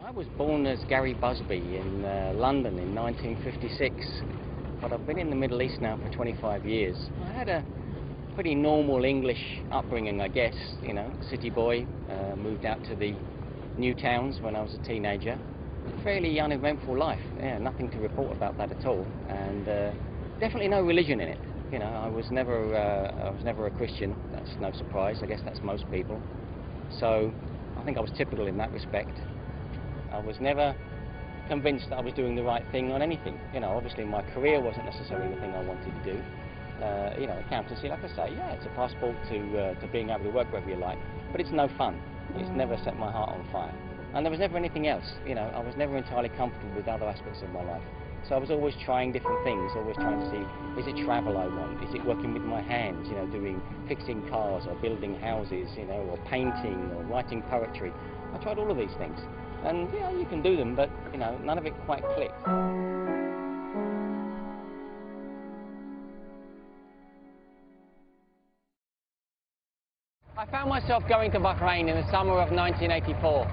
I was born as Gary Busby in London in 1956, but I've been in the Middle East now for 25 years. I had a pretty normal English upbringing, I guess, you know, city boy, moved out to the new towns when I was a teenager. Fairly uneventful life, yeah, nothing to report about that at all, and definitely no religion in it. You know, I was never a Christian. That's no surprise. I guess that's most people. So I think I was typical in that respect. I was never convinced that I was doing the right thing on anything. You know, obviously my career wasn't necessarily the thing I wanted to do. You know, accountancy, like I say, yeah, it's a passport to being able to work wherever you like, but it's no fun. It's never set my heart on fire. And there was never anything else. You know, I was never entirely comfortable with other aspects of my life. So I was always trying different things, always trying to see, is it travel I want? Is it working with my hands, you know, fixing cars or building houses, you know, or painting or writing poetry? I tried all of these things. And, yeah, you can do them, but, you know, none of it quite clicked. I found myself going to Bahrain in the summer of 1984.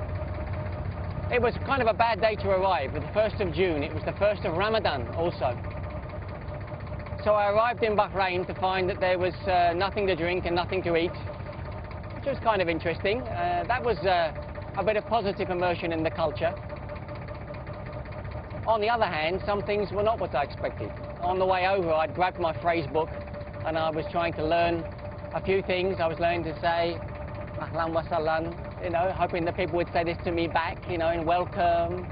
It was kind of a bad day to arrive, the 1st of June. It was the 1st of Ramadan also. So I arrived in Bahrain to find that there was nothing to drink and nothing to eat, which was kind of interesting. That was a bit of positive immersion in the culture. On the other hand, some things were not what I expected. On the way over, I'd grabbed my phrase book and I was trying to learn a few things. I was learning to say, Ahlan wa sahlan, you know, hoping that people would say this to me back, you know, in welcome,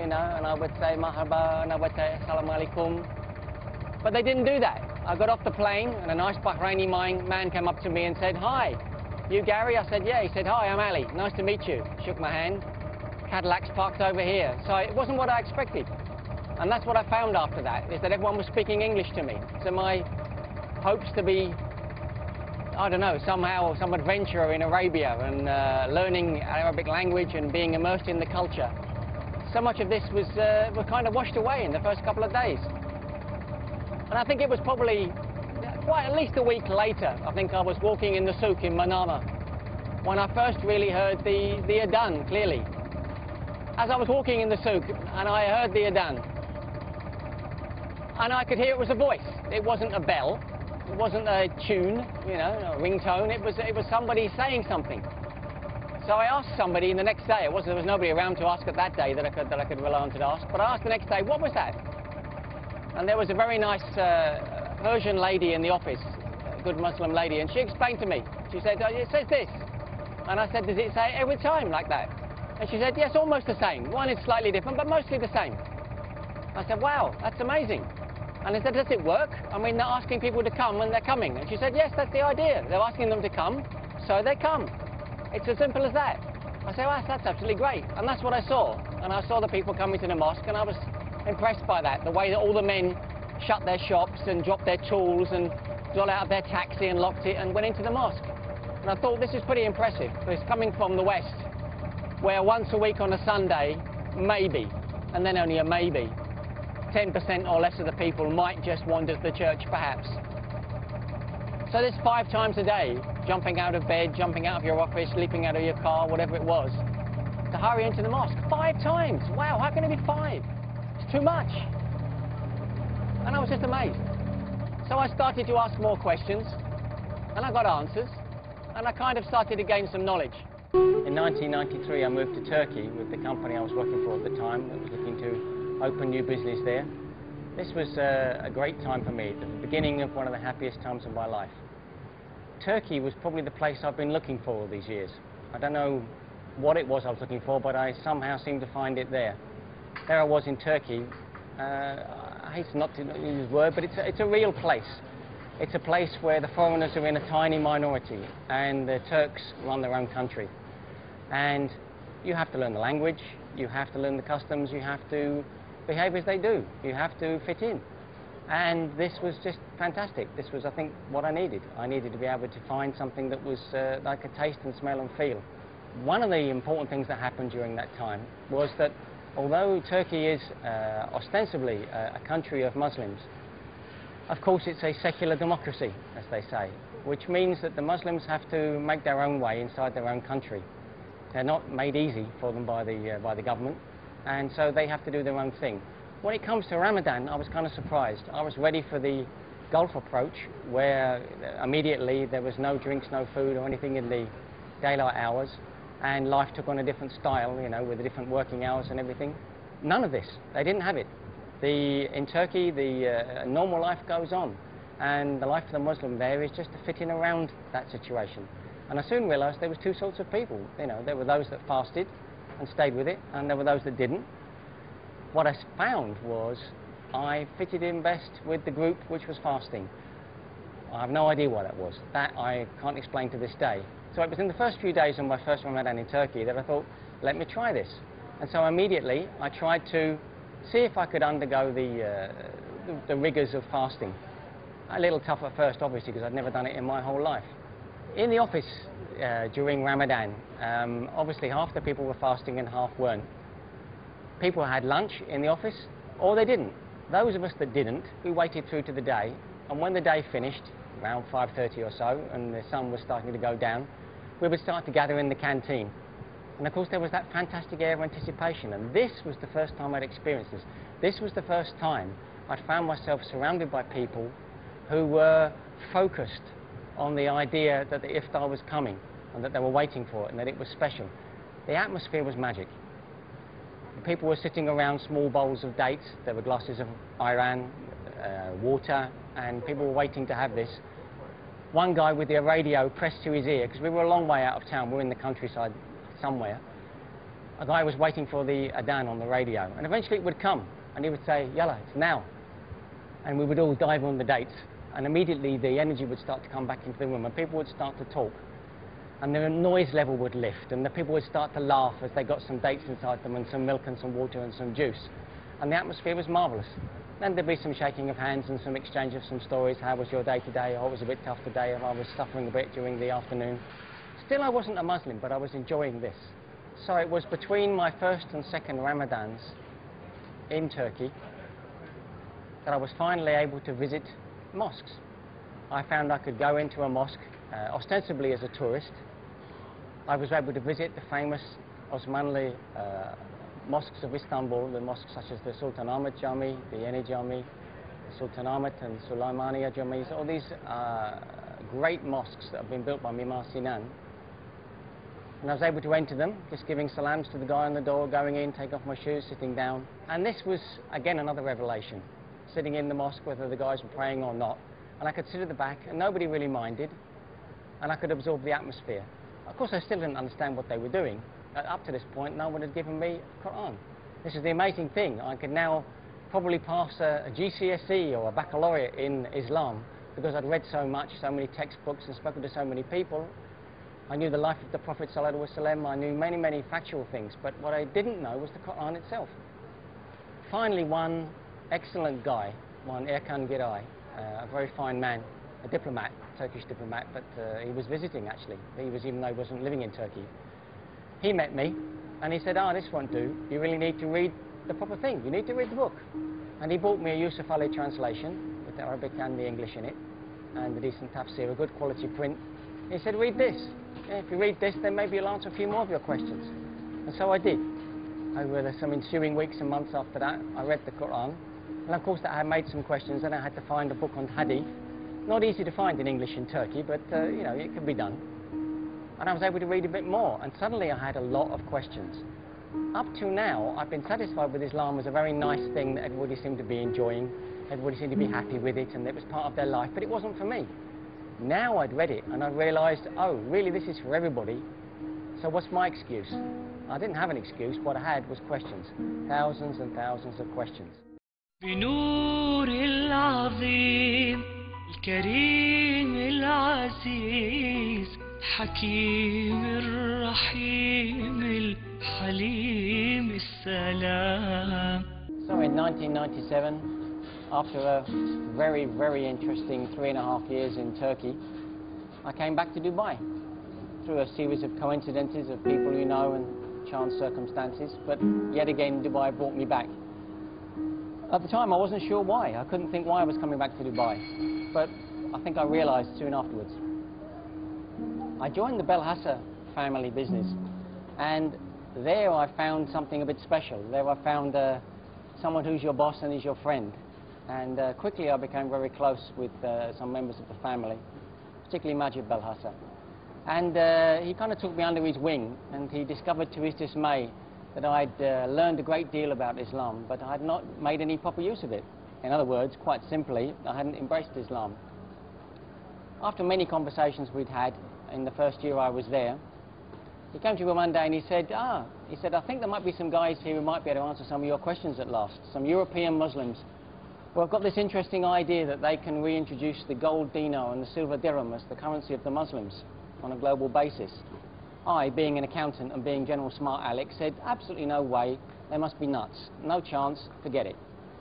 you know, and I would say marhaba, and I would say assalamu alaikum. But they didn't do that. I got off the plane and a nice Bahraini man came up to me and said, "Hi, you Gary?" I said, "Yeah." He said, "Hi, I'm Ali. Nice to meet you." Shook my hand. Cadillac's parked over here. So it wasn't what I expected. And that's what I found after that, is that everyone was speaking English to me. So my hopes to be, I don't know, somehow some adventurer in Arabia and learning Arabic language and being immersed in the culture, so much of this was kind of washed away in the first couple of days. And I think it was probably quite at least a week later, I think I was walking in the souk in Manama, when I first really heard the adhan clearly. As I was walking in the souk and I heard the adhan, and I could hear it was a voice. It wasn't a bell. It wasn't a tune, you know, a ringtone. It was somebody saying something. So I asked somebody the next day. There was nobody around to ask it that day that I could rely on to ask. But I asked the next day, what was that? And there was a very nice Persian lady in the office, a good Muslim lady, and she explained to me. She said, "Oh, it says this." And I said, "Does it say every time like that?" And she said, "Yes, almost the same. One is slightly different, but mostly the same." I said, "Wow, that's amazing." And I said, "Does it work? I mean, they're asking people to come and they're coming." And she said, "Yes, that's the idea. They're asking them to come, so they come. It's as simple as that." I said, "Well, that's absolutely great." And that's what I saw. And I saw the people coming to the mosque, and I was impressed by that, the way that all the men shut their shops and dropped their tools and got out of their taxi and locked it and went into the mosque. And I thought, this is pretty impressive. It's coming from the West, where once a week on a Sunday, maybe, and then only a maybe, 10% or less of the people might just wander to the church, perhaps. So this 5 times a day, jumping out of bed, jumping out of your office, leaping out of your car, whatever it was, to hurry into the mosque. 5 times! Wow, how can it be 5? It's too much. And I was just amazed. So I started to ask more questions, and I got answers, and I kind of started to gain some knowledge. In 1993, I moved to Turkey with the company I was working for at the time that was looking to open new business there. This was a great time for me, the beginning of one of the happiest times of my life. Turkey was probably the place I've been looking for all these years. I don't know what it was I was looking for, but I somehow seemed to find it there. There I was in Turkey. I hate not to use the word, but it's a real place. It's a place where the foreigners are in a tiny minority and the Turks run their own country. And you have to learn the language, you have to learn the customs, you have to behave as they do. You have to fit in. And this was just fantastic. This was, I think, what I needed. I needed to be able to find something that was that I could taste and smell and feel. One of the important things that happened during that time was that although Turkey is ostensibly a country of Muslims, of course it's a secular democracy, as they say, which means that the Muslims have to make their own way inside their own country. They're not made easy for them by the government, and so they have to do their own thing. When it comes to Ramadan, I was kind of surprised. I was ready for the Gulf approach, where immediately there was no drinks, no food or anything in the daylight hours, and life took on a different style, you know, with the different working hours and everything. None of this. They didn't have it. In Turkey, the normal life goes on, and the life of the Muslim there is just to fit in around that situation. And I soon realised there was two sorts of people. You know, there were those that fasted and stayed with it, and there were those that didn't. What I found was I fitted in best with the group which was fasting. I have no idea why that was. That I can't explain to this day. So it was in the first few days of my first Ramadan in Turkey that I thought, let me try this. And so immediately I tried to see if I could undergo the rigours of fasting. A little tough at first, obviously, because I'd never done it in my whole life. In the office during Ramadan, obviously half the people were fasting and half weren't. People had lunch in the office, or they didn't. Those of us that didn't, we waited through to the day, and when the day finished, around 5:30 or so, and the sun was starting to go down, we would start to gather in the canteen. And of course there was that fantastic air of anticipation, and this was the first time I'd experienced this. This was the first time I'd found myself surrounded by people who were focused on the idea that the iftar was coming, and that they were waiting for it, and that it was special. The atmosphere was magic. People were sitting around small bowls of dates. There were glasses of Iran, water, and people were waiting to have this. One guy with the radio pressed to his ear, because we were a long way out of town, we were in the countryside somewhere. A guy was waiting for the adhan on the radio, and eventually it would come, and he would say, "Yalla, it's now." And we would all dive on the dates, and immediately the energy would start to come back into the room, and people would start to talk. And the noise level would lift, and the people would start to laugh as they got some dates inside them, and some milk and some water and some juice. And the atmosphere was marvellous. Then there'd be some shaking of hands and some exchange of some stories. How was your day today? Oh, it was a bit tough today. I was suffering a bit during the afternoon. Still, I wasn't a Muslim, but I was enjoying this. So it was between my first and second Ramadans in Turkey that I was finally able to visit mosques. I found I could go into a mosque ostensibly as a tourist. I was able to visit the famous Osmanli mosques of Istanbul, the mosques such as the Sultanahmet Jami, the Yeni Jami, Sultanahmet and Süleymaniye Jamis, all these great mosques that have been built by Mimar Sinan. And I was able to enter them, just giving salams to the guy on the door, going in, take off my shoes, sitting down. And this was, again, another revelation. Sitting in the mosque, whether the guys were praying or not. And I could sit at the back, and nobody really minded. And I could absorb the atmosphere. Of course, I still didn't understand what they were doing. Up to this point, no one had given me a Quran. This is the amazing thing. I could now probably pass a GCSE or a baccalaureate in Islam because I'd read so much, so many textbooks, and spoken to so many people. I knew the life of the Prophet ﷺ. I knew many, many factual things, but what I didn't know was the Quran itself. Finally, one excellent guy, one Erkan Giray, a very fine man, a diplomat, Turkish diplomat, but he was visiting actually. Even though he wasn't living in Turkey. He met me and he said, this won't do. You really need to read the proper thing. You need to read the book. And he bought me a Yusuf Ali translation with the Arabic and the English in it, and a decent tafsir, a good quality print. He said, read this. Yeah, if you read this, then maybe you'll answer a few more of your questions. And so I did. Over some ensuing weeks and months after that, I read the Quran. And of course, I had made some questions, and I had to find a book on hadith. Not easy to find in English in Turkey, but you know, it can be done. And I was able to read a bit more, and suddenly I had a lot of questions. Up to now, I've been satisfied with Islam as a very nice thing that everybody seemed to be enjoying. Everybody seemed to be happy with it, and it was part of their life, but it wasn't for me. Now I'd read it, and I realised, oh, really, this is for everybody. So what's my excuse? I didn't have an excuse. What I had was questions. Thousands and thousands of questions. بنور العظيم الكريم العزيز حكيم الرحيم الحليم السلام. So in 1997, after a very, very interesting 3.5 years in Turkey, I came back to Dubai through a series of coincidences of people you know and chance circumstances, but yet again Dubai brought me back. At the time I wasn't sure why. I couldn't think why I was coming back to Dubai, but I think I realised soon afterwards. I joined the Belhassa family business And there I found something a bit special. There I found someone who's your boss and is your friend. And quickly I became very close with some members of the family, particularly Majid Belhassa. And he kind of took me under his wing, and he discovered to his dismay that I'd learned a great deal about Islam, but I had not made any proper use of it. In other words, quite simply, I hadn't embraced Islam. After many conversations we'd had in the first year I was there, he came to me one day and he said, I think there might be some guys here who might be able to answer some of your questions at last, some European Muslims. Well, I've got this interesting idea that they can reintroduce the gold dinar and the silver dirham as the currency of the Muslims on a global basis. I, being an accountant and being General Smart Alex, said, absolutely no way, they must be nuts, no chance, forget it.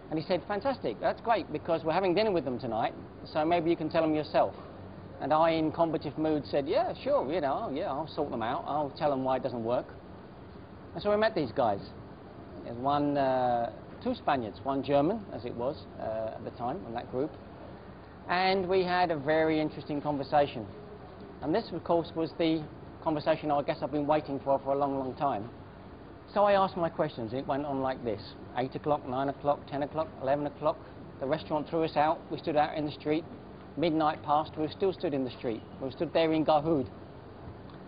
And he said, fantastic, that's great, because we're having dinner with them tonight, so maybe you can tell them yourself. And I, in combative mood, said, yeah, sure, you know, yeah, I'll sort them out, I'll tell them why it doesn't work. And so we met these guys. There's two Spaniards, one German, as it was at the time, in that group. And we had a very interesting conversation. And this, of course, was the conversation I guess I've been waiting for a long, long time. So I asked my questions. It went on like this: 8 o'clock, 9 o'clock, 10 o'clock, 11 o'clock. The restaurant threw us out. We stood out in the street. Midnight passed. We still stood in the street. We stood there in Garhoud.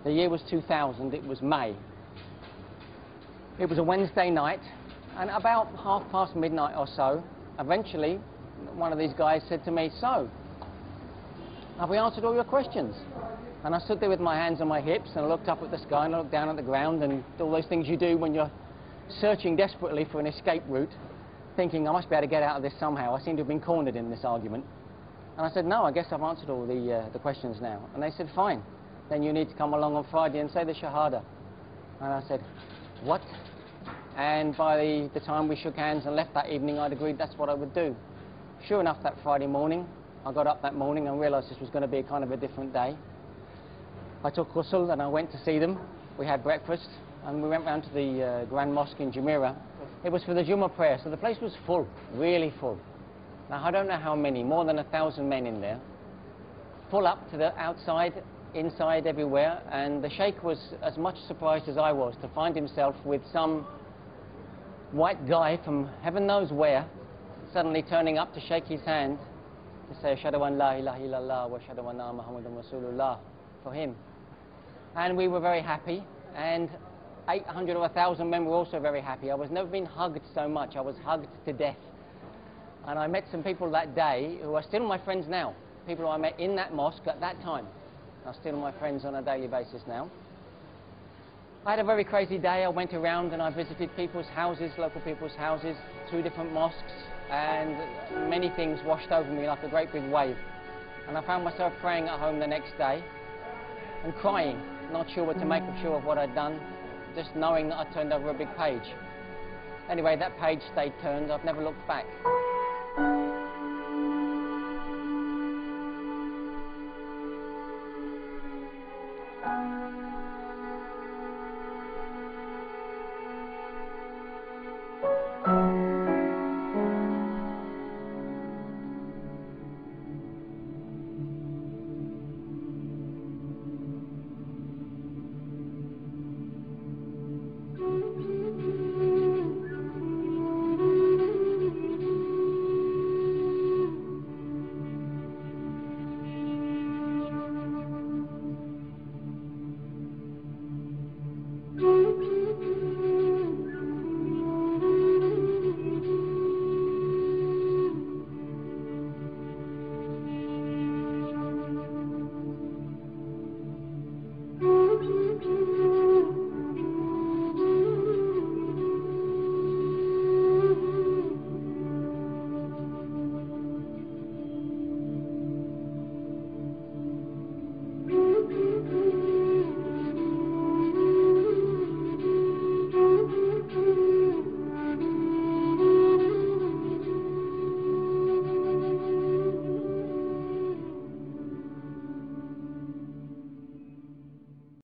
The year was 2000. It was May. It was a Wednesday night, and about midnight or so, eventually, one of these guys said to me, so, have we answered all your questions? And I stood there with my hands on my hips, and I looked up at the sky, and I looked down at the ground, and all those things you do when you're searching desperately for an escape route, thinking, I must be able to get out of this somehow. I seem to have been cornered in this argument. And I said, no, I guess I've answered all the questions now. And they said, fine, then you need to come along on Friday and say the Shahada. And I said, what? And by the time we shook hands and left that evening, I'd agreed that's what I would do. Sure enough, that Friday morning, I got up that morning and realised this was going to be a kind of a different day. I took ghusl and I went to see them. We had breakfast and we went round to the Grand Mosque in Jumeirah. It was for the Jummah prayer, so the place was full, really full. Now, I don't know how many, more than 1,000 men in there. Full up to the outside, inside, everywhere, and the Sheikh was as much surprised as I was to find himself with some white guy from heaven knows where, suddenly turning up to shake his hand to say, Ashhadu an la ilaha illallah wa ashhadu anna Muhammadan Rasulullah, for him. And we were very happy, and 800 or 1,000 men were also very happy. I was never been hugged so much. I was hugged to death. And I met some people that day who are still my friends now, people who I met in that mosque at that time are still my friends on a daily basis now. I had a very crazy day. I went around and I visited people's houses, local people's houses, 2 different mosques, and many things washed over me like a great big wave. And I found myself praying at home the next day and crying, not sure what to make of what I'd done, just knowing that I turned over a big page. Anyway, that page stayed turned. I've never looked back.